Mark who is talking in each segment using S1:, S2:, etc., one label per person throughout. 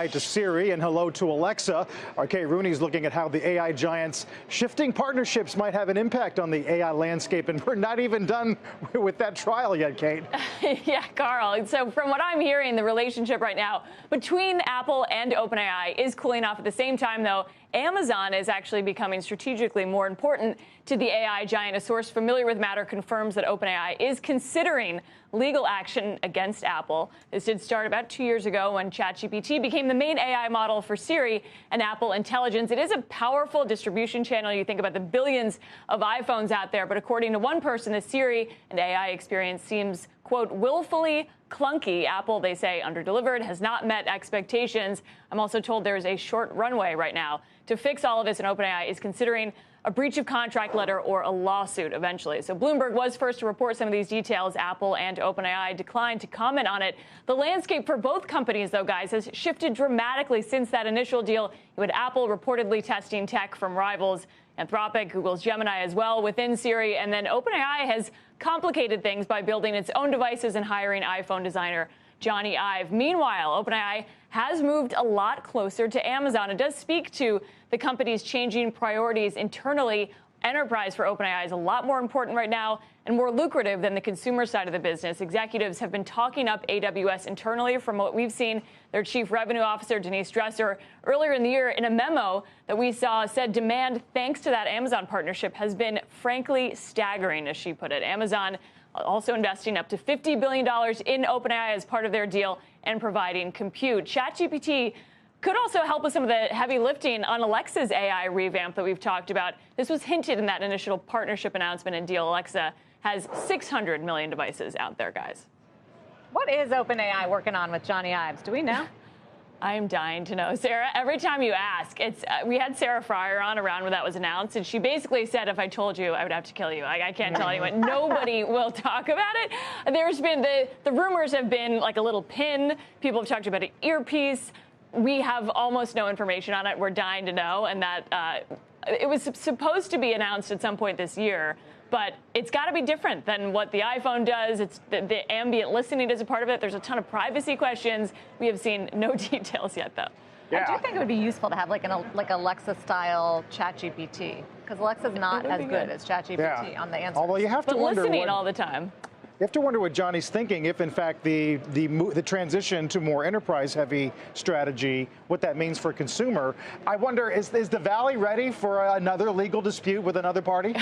S1: To Siri and hello to Alexa. Kate Rooney's looking at how the AI giants' shifting partnerships might have an impact on the AI landscape, and we're not even done with that trial yet, Kate.
S2: Yeah, Carl. So from what I'm hearing, the relationship right now between Apple and OpenAI is cooling off. At the same time, though, Amazon is actually becoming strategically more important to the AI giant. A source familiar with the matter confirms that OpenAI is considering legal action against Apple. This did start about 2 years ago when ChatGPT became the main AI model for Siri and Apple Intelligence. It is a powerful distribution channel. You think about the billions of iPhones out there, but according to one person, the Siri and AI experience seems, quote, willfully clunky. Apple, they say, underdelivered, has not met expectations. I'm also told there's a short runway right now to fix all of this, and OpenAI is considering a breach of contract letter or a lawsuit eventually. So Bloomberg was first to report some of these details. Apple and OpenAI declined to comment on it. The landscape for both companies, though, guys, has shifted dramatically since that initial deal. You had Apple reportedly testing tech from rivals, Anthropic, Google's Gemini as well within Siri, and then OpenAI has complicated things by building its own devices and hiring iPhone designer Johnny Ive. Meanwhile, OpenAI has moved a lot closer to Amazon. It does speak to the company's changing priorities internally. Enterprise for OpenAI is a lot more important right now and more lucrative than the consumer side of the business. Executives have been talking up AWS internally from what we've seen. Their chief revenue officer, Denise Dresser, earlier in the year in a memo that we saw said demand thanks to that Amazon partnership has been frankly staggering, as she put it. Amazon also investing up to $50 billion in OpenAI as part of their deal and providing compute. ChatGPT could also help with some of the heavy lifting on Alexa's AI revamp that we've talked about. This was hinted in that initial partnership announcement and deal. Alexa has 600 million devices out there, guys.
S3: What is OpenAI working on with Johnny Ives? Do we know?
S2: I am dying to know, Sarah. Every time you ask, we had Sarah Fryer on around when that was announced, and she basically said, if I told you, I would have to kill you. I can't tell anyone. Nobody will talk about it. There's been the rumors have been like a little pin. People have talked about an earpiece. We have almost no information on it. We're dying to know, and that it was supposed to be announced at some point this year. But it's got to be different than what the iPhone does. It's the ambient listening is a part of it. There's a ton of privacy questions. We have seen no details yet, though.
S3: Yeah. I do think it would be useful to have like Alexa-style ChatGPT, because Alexa's not as good as ChatGPT on the answers.
S1: Although you have to wonder
S2: listening all the time.
S1: You have to wonder what Johnny's thinking, if in fact the transition to more enterprise-heavy strategy, what that means for consumer. I wonder, is the Valley ready for another legal dispute with another party?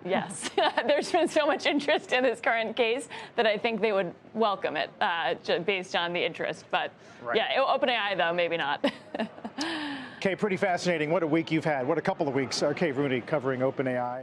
S2: Yes. There's been so much interest in this current case that I think they would welcome it based on the interest. But right. Yeah, OpenAI, though, maybe not.
S1: Okay, pretty fascinating. What a week you've had. What a couple of weeks. Kate Rooney covering OpenAI.